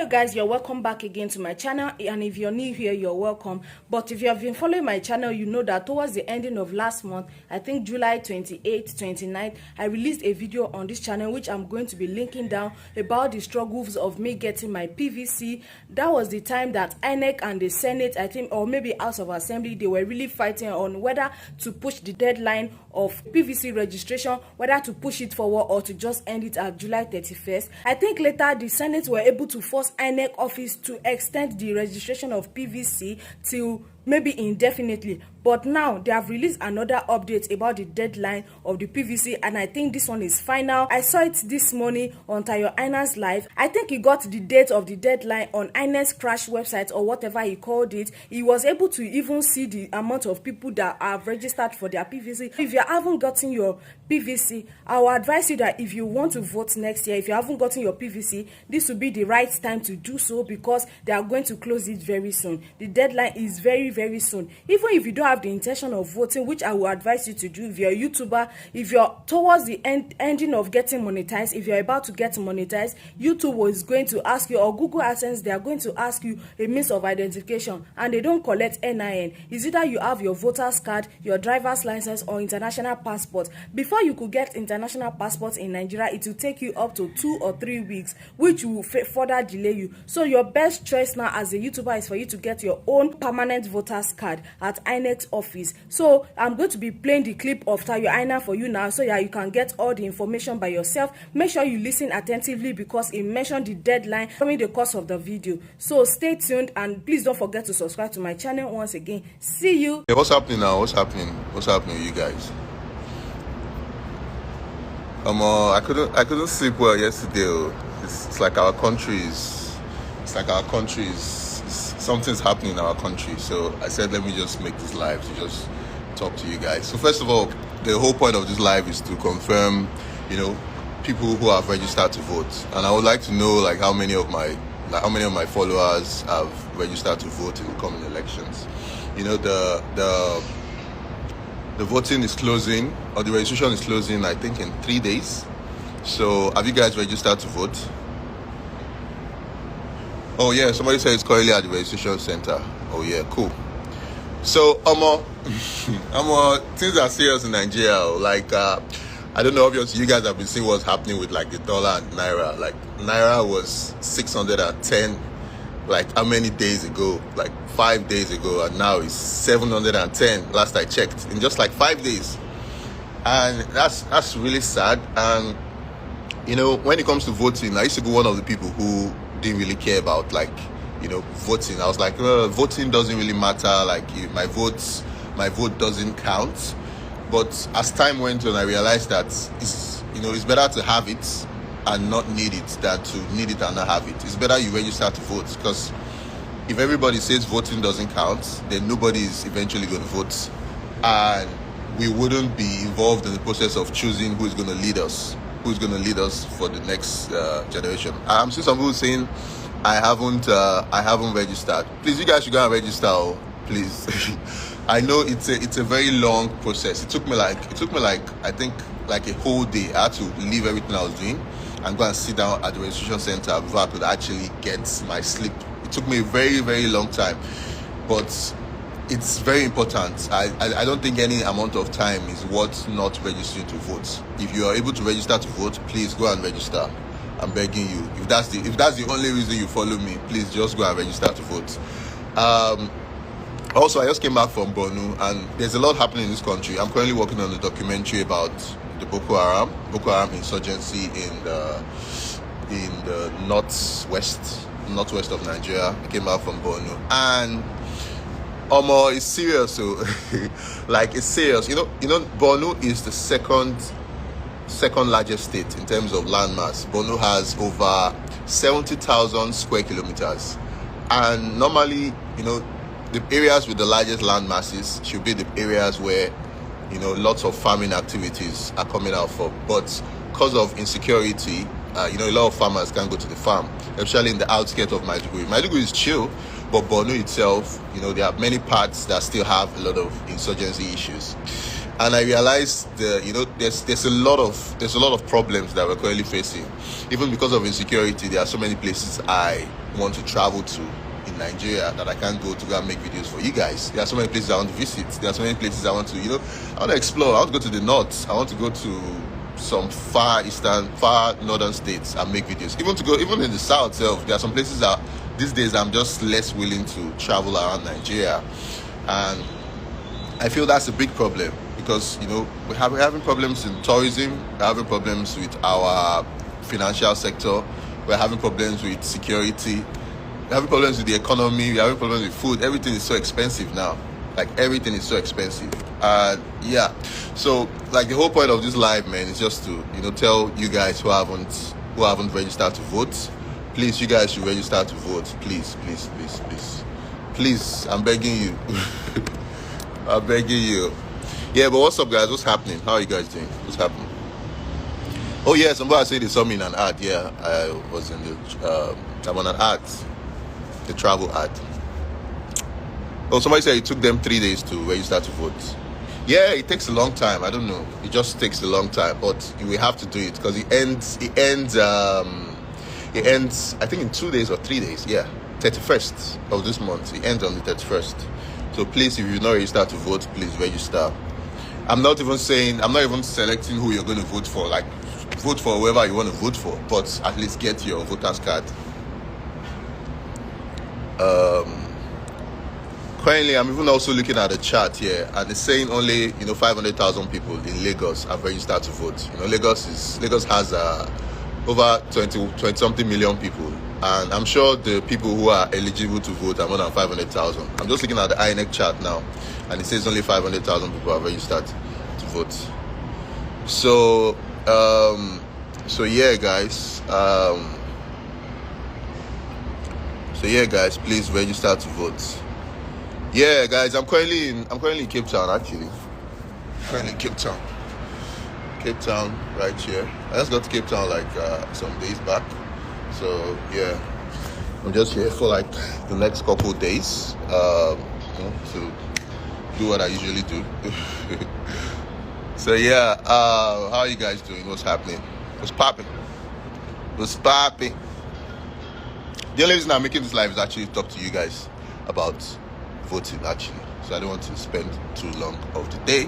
Hello guys, you're welcome back again to my channel, and if you're new here, you're welcome. But if you have been following my channel, you know that towards the ending of last month, I think July 28th, 29th, I released a video on this channel which I'm going to be linking down about the struggles of me getting my PVC. That was the time that INEC and the Senate, I think, or maybe House of Assembly, they were really fighting on whether to push the deadline of PVC registration, whether to push it forward or to just end it at July 31st. I think later the Senate were able to force INEC office to extend the registration of PVC till maybe indefinitely, but now they have released another update about the deadline of the PVC, and I think this one is final. I saw it this morning on Tayo AINA's live. I think he got the date of the deadline on INEC's crash website or whatever he called it. He was able to even see the amount of people that have registered for their PVC. If you haven't gotten your PVC, I will advise you that if you want to vote next year, if you haven't gotten your PVC, this will be the right time to do so, because they are going to close it very soon. The deadline is very soon. Even if you don't have the intention of voting, which I will advise you to do, if you're a YouTuber, if you're towards the ending of getting monetized, if you're about to get monetized, YouTube is going to ask you, or Google AdSense, they are going to ask you a means of identification, and they don't collect NIN. It's either you have your voter's card, your driver's license, or international passport. Before you could get international passports in Nigeria, it will take you up to 2 or 3 weeks, which will further delay you. So your best choice now as a YouTuber is for you to get your own permanent voter's card at INEC's office. So I'm going to be playing the clip of Tayo AINA for you now, so that you can get all the information by yourself. Make sure you listen attentively, because it mentioned the deadline during the course of the video. So stay tuned, and please don't forget to subscribe to my channel once again. See you. Hey, what's happening now? What's happening with you guys? I couldn't sleep well yesterday. It's like our country is something's happening in our country. So I said, let me just make this live to just talk to you guys. So first of all, the whole point of this live is to confirm, people who have registered to vote. And I would like to know, like, how many of my followers have registered to vote in the coming elections. The voting is closing, or the registration is closing, I think, in 3 days. So have you guys registered to vote? Oh yeah, somebody said it's currently at the registration center. Oh yeah, cool. So things are serious in Nigeria. Like I don't know, obviously you guys have been seeing what's happening with like the dollar and naira. Like naira was 610 like how many days ago? Like 5 days ago, and now it's 710 last I checked, in just like 5 days. And that's really sad. And when it comes to voting, I used to be one of the people who didn't really care about voting. I was like, voting doesn't really matter, like my vote doesn't count. But as time went on, I realized that it's better to have it and not need it than to need it and not have it. It's better you register to vote, because if everybody says voting doesn't count, then nobody is eventually going to vote, and we wouldn't be involved in the process of choosing who's going to lead us for the next generation. I'm seeing some people saying I haven't registered. Please, you guys should go and register, please. I know it's a very long process. It took me like I think like a whole day. I had to leave everything I was doing and go and sit down at the registration center before I could actually get my slip. It took me a very long time, but it's very important. I don't think any amount of time is worth not registering to vote. If you are able to register to vote, please go and register. I'm begging you. If that's the only reason you follow me, please just go and register to vote. Also, I just came back from Borno, and there's a lot happening in this country. I'm currently working on a documentary about the Boko Haram insurgency in the northwest of Nigeria. I came back from Borno, and it's serious. So like, it's serious. Borno is the second largest state in terms of landmass. Borno has over 70,000 square kilometers, and normally the areas with the largest land masses should be the areas where lots of farming activities are coming out from. But because of insecurity, a lot of farmers can't go to the farm, especially in the outskirts of Maiduguri. Maiduguri is chill, but Borno itself, there are many parts that still have a lot of insurgency issues. And I realized there's a lot of problems that we're currently facing. Even because of insecurity, there are so many places I want to travel to in Nigeria that I can't go and make videos for you guys. There are so many places I want to visit. There are so many places I want to, I want to explore. I want to go to the north. I want to go to some far northern states and make videos. Even in the south itself, there are some places that these days I'm just less willing to travel around Nigeria, and I feel that's a big problem because we're having problems in tourism, we're having problems with our financial sector, we're having problems with security, we're having problems with the economy, we're having problems with food. Everything is so expensive now. Like everything is so expensive. Yeah. So like the whole point of this live, man, is just to tell you guys who haven't registered to vote. Please, you guys should register to vote. Please, please, please, please. Please, I'm begging you. I'm begging you. Yeah, but what's up, guys? What's happening? How are you guys doing? What's happening? Oh yeah, somebody said they saw me in an ad. Yeah, I was in I'm on an ad, the travel ad. Oh, somebody said it took them 3 days to register to vote. Yeah, it takes a long time. I don't know. It just takes a long time, but we have to do it because it ends. I think in 2 days or 3 days. Yeah, 31st of this month. It ends on the 31st. So please, if you've not registered to vote, please register. I'm not even selecting who you're going to vote for. Like, vote for whoever you want to vote for, but at least get your voter's card. Currently, I'm even also looking at the chart here, and it's saying only 500,000 people in Lagos have registered to vote. Lagos has over 20 something million people, and I'm sure the people who are eligible to vote are more than 500,000. I'm just looking at the AINA chart now, and it says only 500,000 people have registered to vote. So yeah, guys. Please register to vote. Yeah, guys, I'm currently in Cape Town, actually. Currently in Cape Town, right here. I just got to Cape Town like some days back. So yeah, I'm just here for like the next couple of days, to do what I usually do. So yeah, how are you guys doing? What's happening? What's popping? The only reason I'm making this live is actually to talk to you guys about voting, actually. So I don't want to spend too long of the day.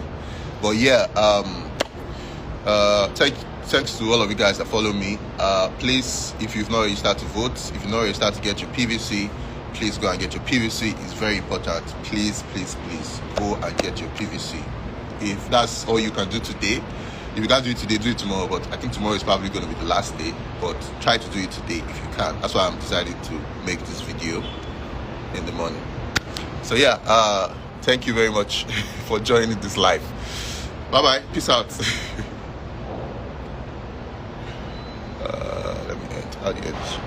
But yeah, thanks to all of you guys that follow me. Please, if you've not registered to vote, if you've not registered to get your PVC, please go and get your PVC. It's very important. Please, please, please go and get your PVC. If that's all you can do today, if you can't do it today, do it tomorrow. But I think tomorrow is probably going to be the last day. But try to do it today if you can. That's why I'm deciding to make this video in the morning. So yeah, thank you very much for joining this live. Bye-bye. Peace out. Let me end. How do you end this shit?